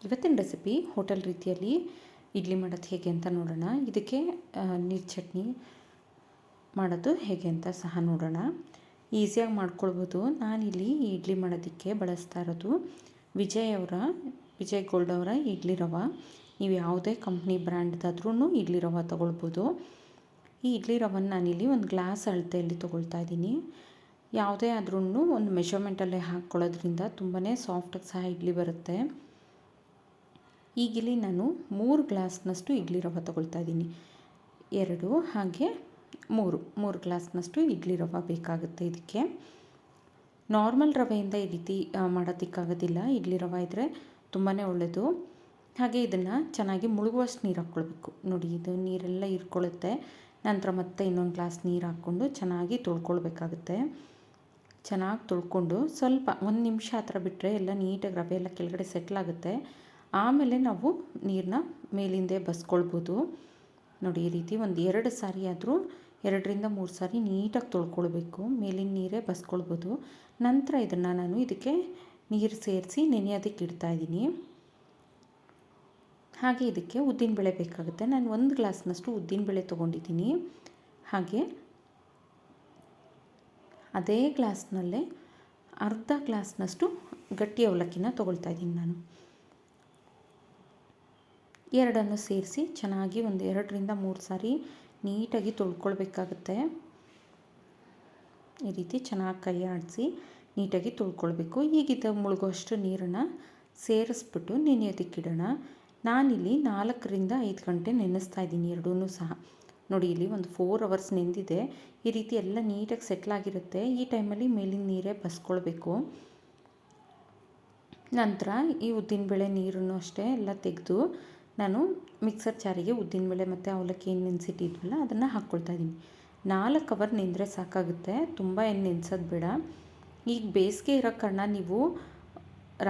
ಇವತ್ತಿನ recipe hotel ರೀತಿಯಲ್ಲಿ ಇಡ್ಲಿ ಮಾಡೋದು ಹೇಗೆ ಅಂತ ನೋಡೋಣ. ಇದಕ್ಕೆ ನೀರು ಚಟ್ನಿ ಮಾಡೋದು ಹೇಗೆ ಅಂತ ಸಹ ನೋಡೋಣ. ಈಸಿಯಾಗಿ ಮಾಡ್ಕೊಳ್ಬೋದು. ನಾನಿಲ್ಲಿ ಇಡ್ಲಿ ಮಾಡೋದಕ್ಕೆ ಬಳಸ್ತಾ ಇರೋದು ವಿಜಯ್ ಗೋಲ್ಡ್ ಅವರ ಇಡ್ಲಿ ರವೆ. ನೀವು ಯಾವುದೇ ಕಂಪ್ನಿ ಬ್ರ್ಯಾಂಡ್ದಾದ್ರೂ ಇಡ್ಲಿ ರವೆ ತೊಗೊಳ್ಬೋದು. ಈ ಇಡ್ಲಿ ರವೆನ ನಾನಿಲ್ಲಿ ಒಂದು ಗ್ಲಾಸ್ ಅಳತೆಯಲ್ಲಿ ತೊಗೊಳ್ತಾ ಇದ್ದೀನಿ. ಯಾವುದೇ ಆದ್ರೂ ಒಂದು ಮೆಷರ್ಮೆಂಟಲ್ಲೇ ಹಾಕ್ಕೊಳ್ಳೋದ್ರಿಂದ ತುಂಬಾ ಸಾಫ್ಟಾಗಿ ಸಹ ಇಡ್ಲಿ ಬರುತ್ತೆ. ಈಗಿಲ್ಲಿ ನಾನು 3 ಗ್ಲಾಸ್ನಷ್ಟು ಇಡ್ಲಿ ರವೆ ತೊಗೊಳ್ತಾ ಇದ್ದೀನಿ. 2 ಹಾಗೆ 3 ಗ್ಲಾಸ್ನಷ್ಟು ಇಡ್ಲಿ ರವೆ ಬೇಕಾಗುತ್ತೆ. ಇದಕ್ಕೆ ನಾರ್ಮಲ್ ರವೆಯಿಂದ ಈ ರೀತಿ ಮಾಡೋದಕ್ಕಾಗೋದಿಲ್ಲ. ಇಡ್ಲಿ ರವೆ ಇದ್ದರೆ ತುಂಬಾ ಒಳ್ಳೆಯದು. ಹಾಗೆ ಇದನ್ನು ಚೆನ್ನಾಗಿ ಮುಳುಗುವಷ್ಟು ನೀರು ಹಾಕ್ಕೊಳ್ಬೇಕು. ನೋಡಿ, ಇದು ನೀರೆಲ್ಲ ಹೀರ್ಕೊಳ್ಳುತ್ತೆ. ನಂತರ ಮತ್ತೆ ಇನ್ನೊಂದು ಗ್ಲಾಸ್ ನೀರು ಹಾಕ್ಕೊಂಡು ಚೆನ್ನಾಗಿ ತೊಳ್ಕೊಳ್ಬೇಕಾಗುತ್ತೆ. ಚೆನ್ನಾಗಿ ತೊಳ್ಕೊಂಡು ಸ್ವಲ್ಪ 1 ನಿಮಿಷ ಆ ಥರ ಬಿಟ್ಟರೆ ಎಲ್ಲ ನೀಟಾಗಿ ರವೆ ಎಲ್ಲ ಕೆಳಗಡೆ ಸೆಟ್ಲಾಗುತ್ತೆ. ಆಮೇಲೆ ನಾವು ನೀರನ್ನ ಮೇಲಿಂದೇ ಬಸ್ಕೊಳ್ಬೋದು. ನೋಡಿ, ಈ ರೀತಿ ಒಂದು 2 ಸಾರಿ ಆದರೂ 2ರಿಂದ 3 ಸಾರಿ ನೀಟಾಗಿ ತೊಳ್ಕೊಳ್ಬೇಕು. ಮೇಲಿನ ನೀರೇ ಬಸ್ಕೊಳ್ಬೋದು. ನಂತರ ಇದನ್ನು ನಾನು ಇದಕ್ಕೆ ನೀರು ಸೇರಿಸಿ ನೆನೆಯೋದಕ್ಕೆ ಇಡ್ತಾಯಿದ್ದೀನಿ. ಹಾಗೆ ಇದಕ್ಕೆ ಉದ್ದಿನಬೇಳೆ ಬೇಕಾಗುತ್ತೆ. ನಾನು 1 ಗ್ಲಾಸ್ನಷ್ಟು ಉದ್ದಿನಬೇಳೆ ತೊಗೊಂಡಿದ್ದೀನಿ. ಹಾಗೆ ಅದೇ ಗ್ಲಾಸ್ನಲ್ಲೇ ಅರ್ಧ ಗ್ಲಾಸ್ನಷ್ಟು ಗಟ್ಟಿ ಅವಲಕ್ಕಿನ ತೊಗೊಳ್ತಾ ಇದ್ದೀನಿ ನಾನು. ಎರಡನ್ನು ಸೇರಿಸಿ ಚೆನ್ನಾಗಿ ಒಂದು 2ರಿಂದ 3 ಸಾರಿ ನೀಟಾಗಿ ತೊಳ್ಕೊಳ್ಬೇಕಾಗುತ್ತೆ. ಈ ರೀತಿ ಚೆನ್ನಾಗಿ ಕೈ ಆಡಿಸಿ ನೀಟಾಗಿ ತೊಳ್ಕೊಳ್ಬೇಕು. ಈಗಿದ ಮುಳುಗುವಷ್ಟು ನೀರನ್ನು ಸೇರಿಸ್ಬಿಟ್ಟು ನೆನೆಯೋದಕ್ಕಿಡೋಣ. ನಾನಿಲ್ಲಿ 4ರಿಂದ 5 ಗಂಟೆ ನೆನೆಸ್ತಾ ಇದ್ದೀನಿ ಎರಡೂ ಸಹ. ನೋಡಿ, ಇಲ್ಲಿ ಒಂದು 4 ಅವರ್ಸ್ ನೆಂದಿದೆ. ಈ ರೀತಿ ಎಲ್ಲ ನೀಟಾಗಿ ಸೆಟ್ಲಾಗಿರುತ್ತೆ. ಈ ಟೈಮಲ್ಲಿ ಮೇಲಿನ ನೀರೇ ಬಸ್ಕೊಳ್ಬೇಕು. ನಂತರ ಈ ಉದ್ದಿನಬೇಳೆ ನೀರನ್ನು ಅಷ್ಟೇ ಎಲ್ಲ ತೆಗೆದು ನಾನು ಮಿಕ್ಸರ್ ಜಾರಿಗೆ ಉದ್ದಿನಬೇಳೆ ಮತ್ತು ಅವಲಕ್ಕಿ ಏನು ನೆನೆಸಿಟ್ಟಿದ್ವಲ್ಲ ಅದನ್ನು ಹಾಕ್ಕೊಳ್ತಾ ಇದ್ದೀನಿ. 4 ಅವರ್ ನೆಂದರೆ ಸಾಕಾಗುತ್ತೆ. ತುಂಬ ಏನು ನೆನೆಸೋದು ಬೇಡ. ಈಗ ಬೇಸಿಗೆ ಇರೋ ಕಾರಣ ನೀವು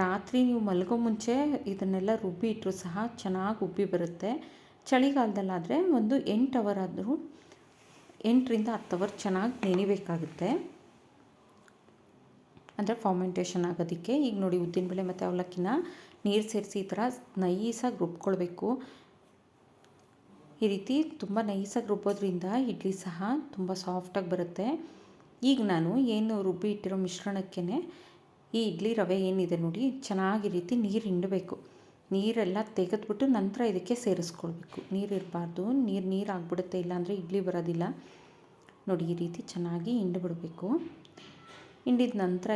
ರಾತ್ರಿ ಮಲಗೋ ಮುಂಚೆ ಇದನ್ನೆಲ್ಲ ರುಬ್ಬಿ ಇಟ್ಟರು ಸಹ ಚೆನ್ನಾಗಿ ಉಬ್ಬಿ ಬರುತ್ತೆ. ಚಳಿಗಾಲದಲ್ಲಾದರೆ ಒಂದು 8 ಅವರ್ ಆದರೂ 8ರಿಂದ 10 ಅವರ್ ಚೆನ್ನಾಗಿ ನೆನಿಬೇಕಾಗುತ್ತೆ, ಅಂದರೆ ಫಾರ್ಮೆಂಟೇಷನ್ ಆಗೋದಕ್ಕೆ. ಈಗ ನೋಡಿ, ಉದ್ದಿನಬೇಳೆ ಮತ್ತು ಅವಲಕ್ಕಿನ ನೀರು ಸೇರಿಸಿ ಈ ಥರ ನೈಸಾಗಿ ರುಬ್ಕೊಳ್ಬೇಕು. ಈ ರೀತಿ ತುಂಬ ನೈಸಾಗಿ ರುಬ್ಬೋದ್ರಿಂದ ಇಡ್ಲಿ ಸಹ ತುಂಬ ಸಾಫ್ಟಾಗಿ ಬರುತ್ತೆ. ಈಗ ನಾನು ಏನು ರುಬ್ಬಿ ಇಟ್ಟಿರೋ ಮಿಶ್ರಣಕ್ಕೆ ಈ ಇಡ್ಲಿ ರವೆ ಏನಿದೆ ನೋಡಿ, ಚೆನ್ನಾಗಿ ರೀತಿ ನೀರು ಹಿಂಡಬೇಕು. ನೀರೆಲ್ಲ ತೆಗೆದ್ಬಿಟ್ಟು ನಂತರ ಇದಕ್ಕೆ ಸೇರಿಸ್ಕೊಳ್ಬೇಕು. ನೀರು ಇರಬಾರ್ದು. ನೀರು ಆಗಿಬಿಡುತ್ತೆ, ಇಲ್ಲಾಂದರೆ ಇಡ್ಲಿ ಬರೋದಿಲ್ಲ. ನೋಡಿ, ಈ ರೀತಿ ಚೆನ್ನಾಗಿ ಹಿಂಡಿಬಿಡಬೇಕು. ಹಿಂಡಿದ ನಂತರ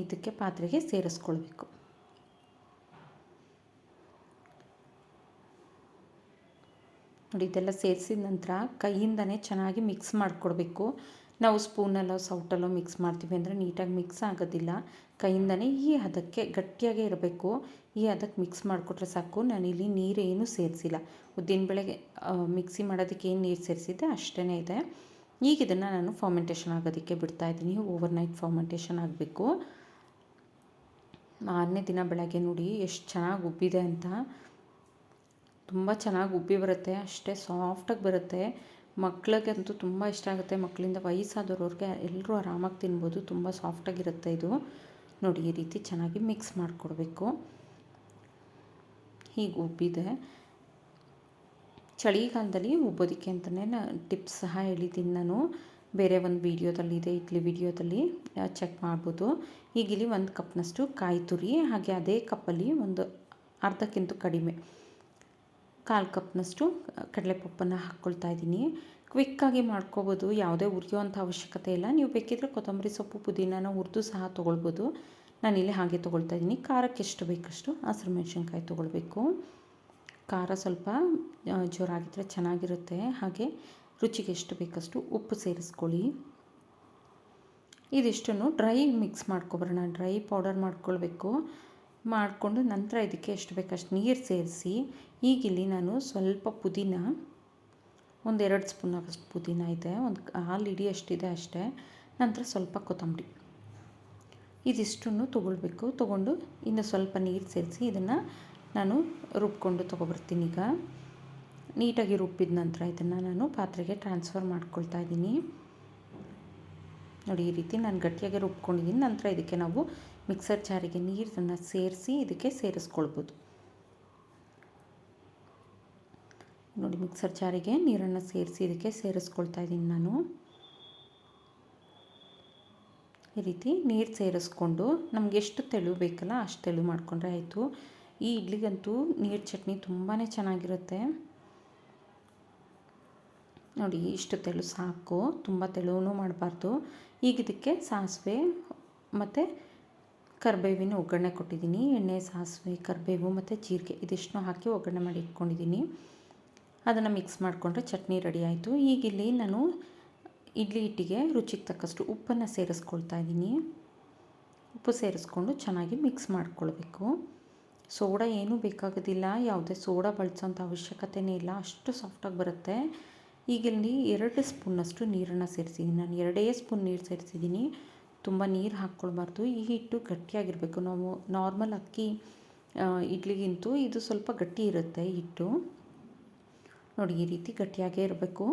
ಇದಕ್ಕೆ ಪಾತ್ರೆಗೆ ಸೇರಿಸ್ಕೊಳ್ಬೇಕು. ನೋಡಿ, ಇದೆಲ್ಲ ಸೇರಿಸಿದ ನಂತರ ಕೈಯಿಂದನೇ ಚೆನ್ನಾಗಿ ಮಿಕ್ಸ್ ಮಾಡಿಕೊಡ್ಬೇಕು. ನಾವು ಸ್ಪೂನಲ್ಲೋ ಸೌಟಲ್ಲೋ ಮಿಕ್ಸ್ ಮಾಡ್ತೀವಿ ಅಂದರೆ ನೀಟಾಗಿ ಮಿಕ್ಸ್ ಆಗೋದಿಲ್ಲ. ಕೈಯಿಂದನೇ ಈ ಹದಕ್ಕೆ ಗಟ್ಟಿಯಾಗೇ ಇರಬೇಕು. ಈ ಹದಕ್ಕೆ ಮಿಕ್ಸ್ ಮಾಡಿಕೊಟ್ರೆ ಸಾಕು. ನಾನಿಲ್ಲಿ ನೀರೇನು ಸೇರಿಸಿಲ್ಲ. ಉದ್ದಿನಬೇಳೆಗೆ ಮಿಕ್ಸಿ ಮಾಡೋದಕ್ಕೆ ಏನು ನೀರು ಸೇರಿಸಿದ್ದೆ ಅಷ್ಟೇ ಇದೆ. ಈಗ ಇದನ್ನು ನಾನು ಫಾರ್ಮೆಂಟೇಷನ್ ಆಗೋದಕ್ಕೆ ಬಿಡ್ತಾಯಿದ್ದೀನಿ. ಓವರ್ನೈಟ್ ಫಾರ್ಮೆಂಟೇಷನ್ ಆಗಬೇಕು. 6ನೇ ದಿನ ಬೆಳಗ್ಗೆ ನೋಡಿ ಎಷ್ಟು ಚೆನ್ನಾಗಿ ಉಬ್ಬಿದೆ ಅಂತ. ತುಂಬ ಚೆನ್ನಾಗಿ ಉಬ್ಬಿ ಬರುತ್ತೆ, ಅಷ್ಟೇ ಸಾಫ್ಟಾಗಿ ಬರುತ್ತೆ. ಮಕ್ಳಿಗಂತೂ ತುಂಬ ಇಷ್ಟ ಆಗುತ್ತೆ. ಮಕ್ಕಳಿಂದ ವಯಸ್ಸಾದವ್ರಿಗೆ ಎಲ್ಲರೂ ಆರಾಮಾಗಿ ತಿನ್ಬೋದು. ತುಂಬ ಸಾಫ್ಟಾಗಿರುತ್ತೆ ಇದು. ನೋಡಿ, ಈ ರೀತಿ ಚೆನ್ನಾಗಿ ಮಿಕ್ಸ್ ಮಾಡಿಕೊಡ್ಬೇಕು. ಹೀಗೆ ಉಬ್ಬಿದೆ. ಚಳಿಗಾಲದಲ್ಲಿ ಉಬ್ಬೋದಕ್ಕೆ ಅಂತಲೇ ಟಿಪ್ಸ್ ಸಹ ಹೇಳಿದ್ದೀನಿ ನಾನು. ಬೇರೆ ಒಂದು ವೀಡಿಯೋದಲ್ಲಿದೆ, ಇಡ್ಲಿ ವೀಡಿಯೋದಲ್ಲಿ ಚೆಕ್ ಮಾಡ್ಬೋದು. ಈಗ ಇಲ್ಲಿ 1 ಕಪ್ನಷ್ಟು ಕಾಯಿ ತುರಿ, ಹಾಗೆ ಅದೇ ಕಪ್ಪಲ್ಲಿ ಒಂದು ಅರ್ಧಕ್ಕಿಂತ ಕಡಿಮೆ 1/4 ಕಪ್ನಷ್ಟು ಕಡಲೆಪಪ್ಪನ್ನು ಹಾಕ್ಕೊಳ್ತಾ ಇದ್ದೀನಿ. ಕ್ವಿಕ್ಕಾಗಿ ಮಾಡ್ಕೋಬೋದು. ಯಾವುದೇ ಹುರಿಯೋವಂಥ ಅವಶ್ಯಕತೆ ಇಲ್ಲ. ನೀವು ಬೇಕಿದ್ರೆ ಕೊತ್ತಂಬರಿ ಸೊಪ್ಪು ಪುದೀನಾನ ಹುರಿದು ಸಹ ತೊಗೊಳ್ಬೋದು. ನಾನಿಲ್ಲಿ ಹಾಗೆ ತೊಗೊಳ್ತಾ ಇದ್ದೀನಿ. ಖಾರಕ್ಕೆ ಎಷ್ಟು ಬೇಕಷ್ಟು ಹಸಿರು ಮೆಣಸಿನ್ಕಾಯಿ ತೊಗೊಳ್ಬೇಕು. ಖಾರ ಸ್ವಲ್ಪ ಜೋರಾಗಿದ್ದರೆ ಚೆನ್ನಾಗಿರುತ್ತೆ. ಹಾಗೆ ರುಚಿಗೆ ಎಷ್ಟು ಬೇಕಷ್ಟು ಉಪ್ಪು ಸೇರಿಸ್ಕೊಳ್ಳಿ. ಇದಿಷ್ಟನ್ನು ಡ್ರೈ ಮಿಕ್ಸ್ ಮಾಡ್ಕೊಬರೋಣ. ಡ್ರೈ ಪೌಡರ್ ಮಾಡ್ಕೊಳ್ಬೇಕು. ಮಾಡಿಕೊಂಡು ನಂತರ ಇದಕ್ಕೆ ಎಷ್ಟು ಬೇಕಷ್ಟು ನೀರು ಸೇರಿಸಿ, ಈಗಿಲ್ಲಿ ನಾನು ಸ್ವಲ್ಪ ಪುದೀನ, ಒಂದು 2 ಸ್ಪೂನ್ ಆಗೋಷ್ಟು ಪುದೀನ ಇದೆ, ಒಂದು 1/4 ಹಿಡಿ ಅಷ್ಟಿದೆ ಅಷ್ಟೇ. ನಂತರ ಸ್ವಲ್ಪ ಕೊತ್ತಂಬರಿ, ಇದಿಷ್ಟನ್ನು ತೊಗೊಳ್ಬೇಕು. ತೊಗೊಂಡು ಇನ್ನು ಸ್ವಲ್ಪ ನೀರು ಸೇರಿಸಿ ಇದನ್ನು ನಾನು ರುಬ್ಕೊಂಡು ತೊಗೊಬರ್ತೀನಿ. ಈಗ ನೀಟಾಗಿ ರುಬ್ಬಿದ ನಂತರ ಇದನ್ನು ನಾನು ಪಾತ್ರೆಗೆ ಟ್ರಾನ್ಸ್ಫರ್ ಮಾಡ್ಕೊಳ್ತಾ ಇದ್ದೀನಿ. ನೋಡಿ, ಈ ರೀತಿ ನಾನು ಗಟ್ಟಿಯಾಗಿ ರುಬ್ಕೊಂಡಿದ್ದೀನಿ. ನಂತರ ಇದಕ್ಕೆ ನಾವು ಮಿಕ್ಸರ್ ಜಾರಿಗೆ ನೀರನ್ನು ಸೇರಿಸಿ ಇದಕ್ಕೆ ಸೇರಿಸ್ಕೊಳ್ಬೋದು. ನೋಡಿ, ಮಿಕ್ಸರ್ ಜಾರಿಗೆ ನೀರನ್ನು ಸೇರಿಸಿ ಇದಕ್ಕೆ ಸೇರಿಸ್ಕೊಳ್ತಾ ಇದ್ದೀನಿ ನಾನು. ಈ ರೀತಿ ನೀರು ಸೇರಿಸ್ಕೊಂಡು ನಮಗೆ ಎಷ್ಟು ತೆಳು ಬೇಕಲ್ಲ ಅಷ್ಟು ತೆಳು ಮಾಡಿಕೊಂಡ್ರೆ ಆಯಿತು. ಈ ಇಡ್ಲಿಗಂತೂ ನೀರು ಚಟ್ನಿ ತುಂಬಾ ಚೆನ್ನಾಗಿರುತ್ತೆ. ನೋಡಿ, ಇಷ್ಟು ತೆಳು ಸಾಕು, ತುಂಬ ತೆಳುವೂ ಮಾಡಬಾರ್ದು. ಈಗ ಇದಕ್ಕೆ ಸಾಸಿವೆ ಮತ್ತು ಕರಿಬೇವಿನ ಒಗ್ಗರಣೆ ಕೊಟ್ಟಿದ್ದೀನಿ. ಎಣ್ಣೆ, ಸಾಸಿವೆ, ಕರಿಬೇವು ಮತ್ತು ಜೀರಿಗೆ ಇದಿಷ್ಟನ್ನು ಹಾಕಿ ಒಗ್ಗರಣೆ ಮಾಡಿ ಇಟ್ಕೊಂಡಿದ್ದೀನಿ. ಅದನ್ನು ಮಿಕ್ಸ್ ಮಾಡಿಕೊಂಡ್ರೆ ಚಟ್ನಿ ರೆಡಿ ಆಯಿತು. ಈಗ ಇಲ್ಲಿ ನಾನು ಇಡ್ಲಿ ಹಿಟ್ಟಿಗೆ ರುಚಿಗೆ ತಕ್ಕಷ್ಟು ಉಪ್ಪನ್ನು ಸೇರಿಸ್ಕೊಳ್ತಾ ಇದ್ದೀನಿ. ಉಪ್ಪು ಸೇರಿಸ್ಕೊಂಡು ಚೆನ್ನಾಗಿ ಮಿಕ್ಸ್ ಮಾಡ್ಕೊಳ್ಬೇಕು. ಸೋಡಾ ಏನೂ ಬೇಕಾಗೋದಿಲ್ಲ, ಯಾವುದೇ ಸೋಡಾ ಬಳಸೋಂಥ ಅವಶ್ಯಕತೆಯೇ ಇಲ್ಲ, ಅಷ್ಟು ಸಾಫ್ಟಾಗಿ ಬರುತ್ತೆ. ಈಗ ಇಲ್ಲಿ 2 ಸ್ಪೂನಷ್ಟು ನೀರನ್ನು ಸೇರಿಸಿದ್ದೀನಿ. ನಾನು 2 ಸ್ಪೂನ್ ನೀರು ಸೇರಿಸಿದ್ದೀನಿ. ತುಂಬ ನೀರು ಹಾಕ್ಕೊಳ್ಬಾರ್ದು. ಈ ಹಿಟ್ಟು ಗಟ್ಟಿಯಾಗಿರಬೇಕು. ನಾವು ನಾರ್ಮಲ್ ಅಕ್ಕಿ ಇಡ್ಲಿಗಿಂತೂ ಇದು ಸ್ವಲ್ಪ ಗಟ್ಟಿ ಇರುತ್ತೆ ಹಿಟ್ಟು. ನೋಡಿ, ಈ ರೀತಿ ಗಟ್ಟಿಯಾಗೇ ಇರಬೇಕು.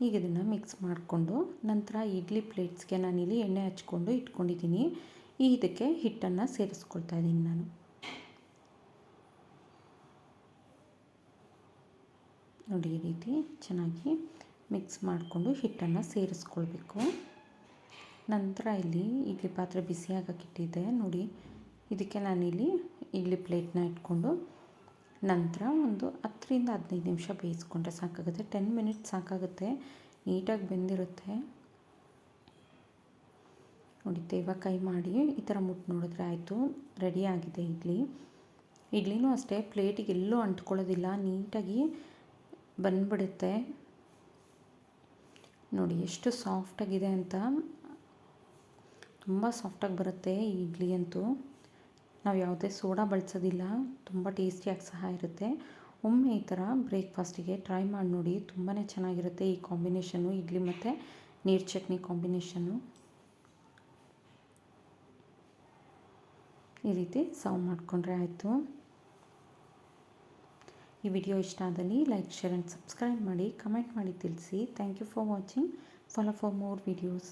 ಈಗ ಇದನ್ನು ಮಿಕ್ಸ್ ಮಾಡಿಕೊಂಡು ನಂತರ ಇಡ್ಲಿ ಪ್ಲೇಟ್ಸ್ಗೆ ನಾನಿಲ್ಲಿ ಎಣ್ಣೆ ಹಚ್ಕೊಂಡು ಇಟ್ಕೊಂಡಿದ್ದೀನಿ. ಇದಕ್ಕೆ ಹಿಟ್ಟನ್ನು ಸೇರಿಸ್ಕೊಳ್ತಾ ಇದ್ದೀನಿ ನಾನು. ನೋಡಿ, ಈ ರೀತಿ ಚೆನ್ನಾಗಿ ಮಿಕ್ಸ್ ಮಾಡಿಕೊಂಡು ಹಿಟ್ಟನ್ನು ಸೇರಿಸ್ಕೊಳ್ಬೇಕು. ನಂತರ ಇಲ್ಲಿ ಇಡ್ಲಿ ಪಾತ್ರೆ ಬಿಸಿಯಾಗಕ್ಕಿಟ್ಟಿದ್ದೆ. ನೋಡಿ, ಇದಕ್ಕೆ ನಾನಿಲ್ಲಿ ಇಡ್ಲಿ ಪ್ಲೇಟ್ನ ಇಟ್ಕೊಂಡು ನಂತರ ಒಂದು 10ರಿಂದ 15 ನಿಮಿಷ ಬೇಯಿಸ್ಕೊಂಡ್ರೆ ಸಾಕಾಗುತ್ತೆ. 10 ಮಿನಿಟ್ಸ್ ಸಾಕಾಗುತ್ತೆ, ನೀಟಾಗಿ ಬೆಂದಿರುತ್ತೆ. ನೋಡಿ, ತೇವ ಕೈ ಮಾಡಿ ಈ ಥರ ಮುಟ್ಟು ನೋಡಿದ್ರೆ ಆಯಿತು, ರೆಡಿಯಾಗಿದೆ ಇಡ್ಲಿ. ಇಡ್ಲಿನೂ ಅಷ್ಟೇ, ಪ್ಲೇಟಿಗೆ ಎಲ್ಲೂ ಅಂಟ್ಕೊಳ್ಳೋದಿಲ್ಲ, ನೀಟಾಗಿ ಬಂದ್ಬಿಡುತ್ತೆ. ನೋಡಿ ಎಷ್ಟು ಸಾಫ್ಟಾಗಿದೆ ಅಂತ, ತುಂಬ ಸಾಫ್ಟಾಗಿ ಬರುತ್ತೆ ಈ ಇಡ್ಲಿ ಅಂತೂ. ನಾವು ಯಾವುದೇ ಸೋಡಾ ಬಳಸೋದಿಲ್ಲ, ತುಂಬ ಟೇಸ್ಟಿಯಾಗಿ ಸಹ ಇರುತ್ತೆ. ಒಮ್ಮೆ ಈ ಥರ ಬ್ರೇಕ್ಫಾಸ್ಟಿಗೆ ಟ್ರೈ ಮಾಡಿ ನೋಡಿ, ತುಂಬಾ ಚೆನ್ನಾಗಿರುತ್ತೆ ಈ ಕಾಂಬಿನೇಷನ್ನು, ಇಡ್ಲಿ ಮತ್ತು ನೀರು ಚಟ್ನಿ ಕಾಂಬಿನೇಷನ್ನು. ಈ ರೀತಿ ಸರ್ವ್ ಮಾಡಿಕೊಂಡ್ರೆ ಆಯಿತು. ಈ ವಿಡಿಯೋ ಇಷ್ಟ ಆದಲ್ಲಿ ಲೈಕ್, ಶೇರ್ ಆ್ಯಂಡ್ ಸಬ್ಸ್ಕ್ರೈಬ್ ಮಾಡಿ, ಕಮೆಂಟ್ ಮಾಡಿ ತಿಳಿಸಿ. Thank you for watching. Follow for more videos.